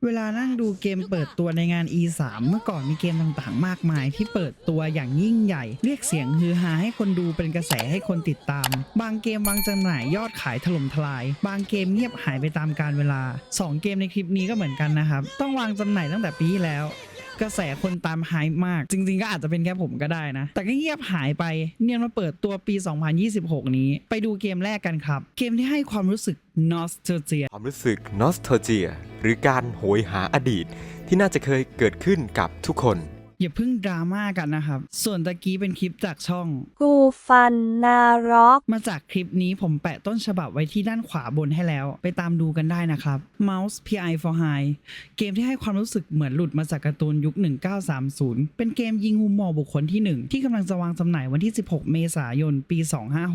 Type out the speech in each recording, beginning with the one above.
เวลานั่งดูเกมเปิดตัวในงาน E3 เมื่อก่อนมีเกมต่างๆมากมายที่เปิดตัวอย่างยิ่งใหญ่เรียกเสียงฮือฮาให้คนดูเป็นกระแสให้คนติดตามบางเกมวางจำหน่ายยอดขายถล่มทลายบางเกมเงียบหายไปตามกาลเวลา2เกมในคลิปนี้ก็เหมือนกันนะครับต้องวางจำหน่ายตั้งแต่ปีที่แล้วกระแสคนตามไฮป์มากจริงๆก็อาจจะเป็นแค่ผมก็ได้นะแต่ก็เงียบหายไปเนียนมาเปิดตัวปี 2026 นี้ไปดูเกมแรกกันครับเกมที่ให้ความรู้สึก nostalgia ความรู้สึก nostalgia หรือการโหยหาอดีตที่น่าจะเคยเกิดขึ้นกับทุกคนอย่าเพิ่งดราม่ากันนะครับส่วนตะกี้เป็นคลิปจากช่องกูฟันนาร็อกมาจากคลิปนี้ผมแปะต้นฉบับไว้ที่ด้านขวาบนให้แล้วไปตามดูกันได้นะครับ Mouse PI for High เกมที่ให้ความรู้สึกเหมือนหลุดมาจากการ์ตูนยุค 1930 เป็นเกมยิงมุมมองบุคคลที่ 1 ที่กำลังจะวางจำหน่ายวันที่ 16 เมษายน ปี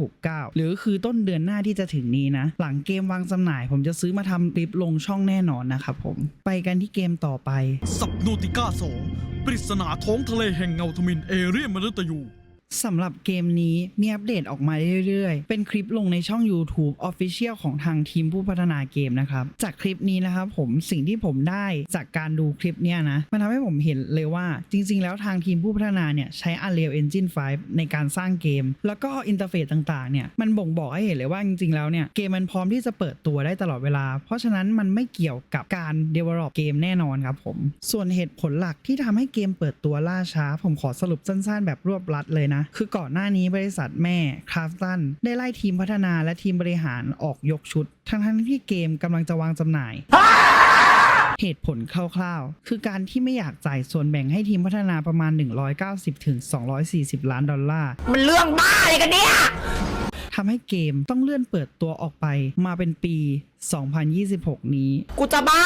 2569 หรือคือต้นเดือนหน้าที่จะถึงนี้นะหลังเกมวางจำหน่ายผมจะซื้อมาทำคลิปลงช่องแน่นอนนะครับผมไปกันที่เกมต่อไปซับโนติก้า2 ปริศนาท้องทะเลแห่งเงาทมิฬเอเรียนมฤตยูสำหรับเกมนี้มีอัปเดตออกมาเรื่อยๆเป็นคลิปลงในช่อง YouTube Official ของทางทีมผู้พัฒนาเกมนะครับจากคลิปนี้นะครับผมสิ่งที่ผมได้จากการดูคลิปเนี้ยนะมันทำให้ผมเห็นเลยว่าจริงๆแล้วทางทีมผู้พัฒนาเนี่ยใช้ Unreal Engine 5 ในการสร้างเกมแล้วก็อินเทอร์เฟซต่างๆเนี่ยมันบ่งบอกให้เห็นเลยว่าจริงๆแล้วเนี่ยเกมมันพร้อมที่จะเปิดตัวได้ตลอดเวลาเพราะฉะนั้นมันไม่เกี่ยวกับการ develop เกมแน่นอนครับผมส่วนเหตุผลหลักที่ทำให้เกมเปิดตัวล่าช้าผมขอสรุปสั้นๆแบบรวบรัดเลยนะคือก่อนหน้านี้บริษัทแม่คราฟตันได้ไล่ทีมพัฒนาและทีมบริหารออกยกชุดทั้งที่เกมกำลังจะวางจำหน่ายเหตุผลคร่าวๆคือการที่ไม่อยากจ่ายส่วนแบ่งให้ทีมพัฒนาประมาณ190-240 ล้านดอลลาร์มันเรื่องบ้าอะไรกันเนี่ยทำให้เกมต้องเลื่อนเปิดตัวออกไปมาเป็นปี 2026 นี้กูจะบ้า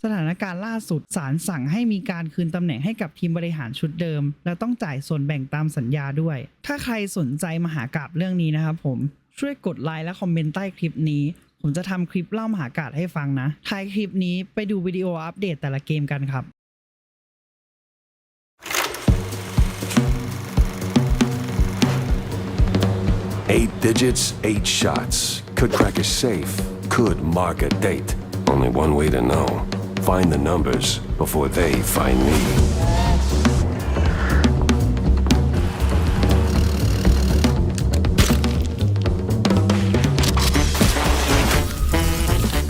สถานการณ์ล่าสุดศาลสั่งให้มีการคืนตำแหน่งให้กับทีมบริหารชุดเดิมและต้องจ่ายส่วนแบ่งตามสัญญาด้วยถ้าใครสนใจมหากาพย์เรื่องนี้นะครับผมช่วยกดไลค์และคอมเมนต์ใต้คลิปนี้ผมจะทำคลิปเล่ามหากาพย์ให้ฟังนะท้ายคลิปนี้ไปดูวิดีโออัปเดตแต่ละเกมกันครับ 8 digits, 8 shots. Could crack a safe. Could mark a date. Only one way to know. Find the numbers before they find me.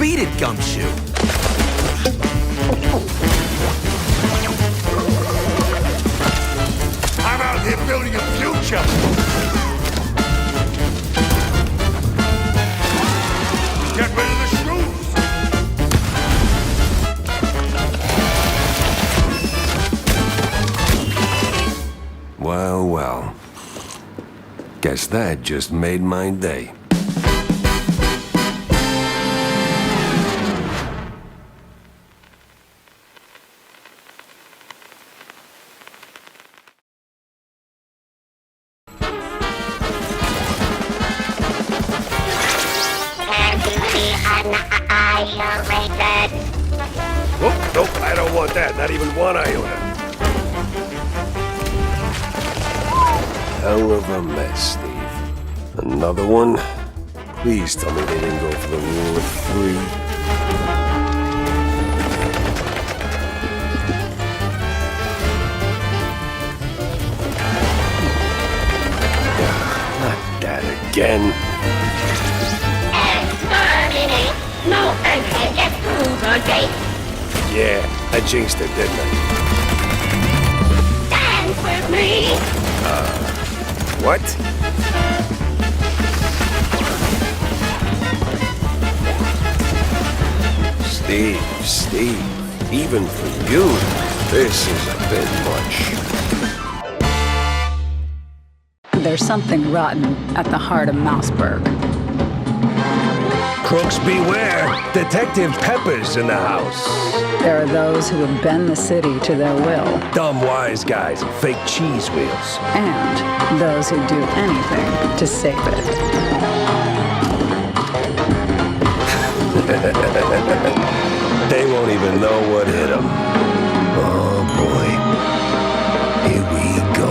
Beat it, Gumshoe! I'm out here building a future! Get rid of the screws! Well, well. Guess that just made my day. Oh, nope, I don't want that. Not even one iota. Hell of a mess, Steve. Another one? Please tell me they didn't go for the rule of 3. Not that again. No entry gets through the gate. Yeah, I jinxed it, didn't I? Dance with me. What? Steve, even for you, this is a bit much. There's something rotten at the heart of Mouseburg. Crooks beware! Detective Pepper's in the house. There are those who would bend the city to their will. Dumb wise guys and fake cheese wheels. And those who do anything to save it. They won't even know what hit them. Oh boy. Here we go.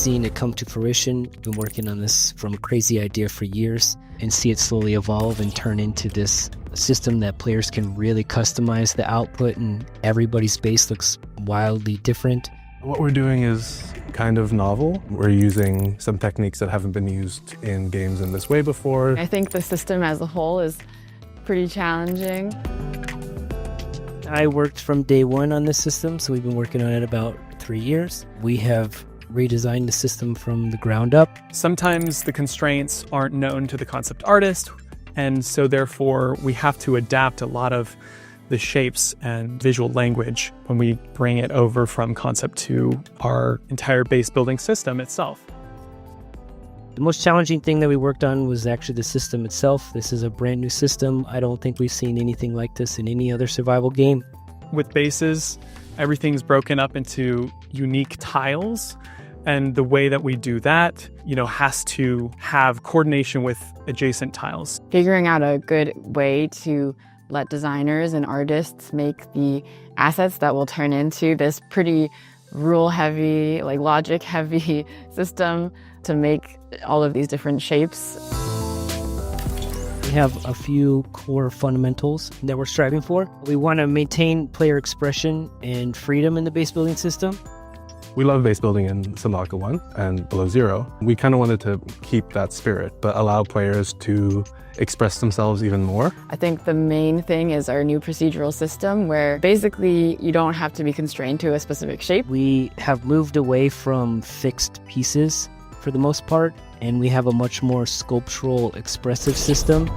seeing it come to fruition. Been working on this from a crazy idea for years and see it slowly evolve and turn into this system that players can really customize the output, and everybody's base looks wildly different. What we're doing is kind of novel. We're using some techniques that haven't been used in games in this way before. I think the system as a whole is pretty challenging. I worked from day one on this system, so we've been working on it about 3 years. We have redesigned the system from the ground up. Sometimes the constraints aren't known to the concept artist, and so therefore we have to adapt a lot of the shapes and visual language when we bring it over from concept to our entire base building system itself. The most challenging thing that we worked on was actually the system itself. This is a brand new system. I don't think we've seen anything like this in any other survival game. With bases, everything's broken up into unique tiles, and the way that we do that, has to have coordination with adjacent tiles. Figuring out a good way to let designers and artists make the assets that will turn into this pretty rule-heavy, logic-heavy system to make all of these different shapes. We have a few core fundamentals that we're striving for. We want to maintain player expression and freedom in the base building system. We love base building in Subnautica 1 and Below Zero. We kind of wanted to keep that spirit, but allow players to express themselves even more. I think the main thing is our new procedural system, where basically you don't have to be constrained to a specific shape. We have moved away from fixed pieces for the most part, and we have a much more sculptural, expressive system.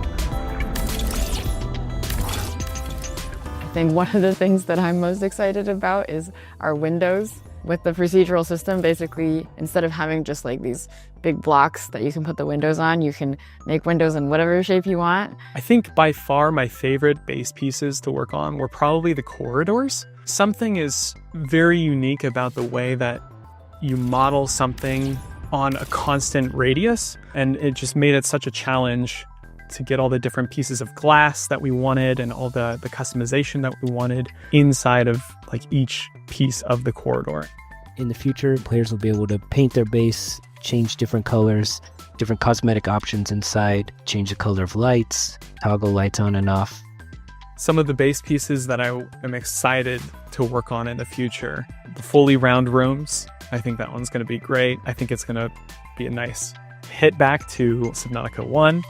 I think one of the things that I'm most excited about is our windows. With the procedural system, basically, instead of having just these big blocks that you can put the windows on, you can make windows in whatever shape you want. I think by far my favorite base pieces to work on were probably the corridors. Something is very unique about the way that you model something on a constant radius, and it just made it such a challenge to get all the different pieces of glass that we wanted and all the customization that we wanted inside of each piece of the corridor. In the future, players will be able to paint their base, change different colors, different cosmetic options inside, change the color of lights, toggle lights on and off. Some of the base pieces that I am excited to work on in the future, the fully round rooms. I think that one's going to be great. I think it's going to be a nice hit back to Subnautica 1.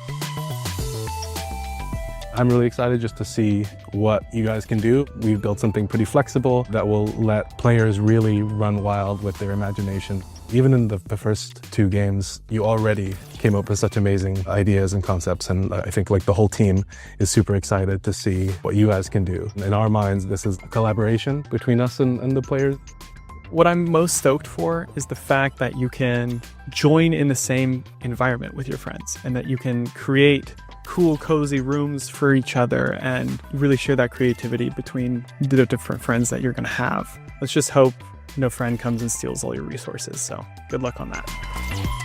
I'm really excited just to see what you guys can do. We've built something pretty flexible that will let players really run wild with their imagination. Even in the first 2 games, you already came up with such amazing ideas and concepts, and I think the whole team is super excited to see what you guys can do. In our minds, this is a collaboration between us and the players. What I'm most stoked for is the fact that you can join in the same environment with your friends, and that you can create cool, cozy rooms for each other and really share that creativity between the different friends that you're going to have. Let's just hope no friend comes and steals all your resources. So good luck on that.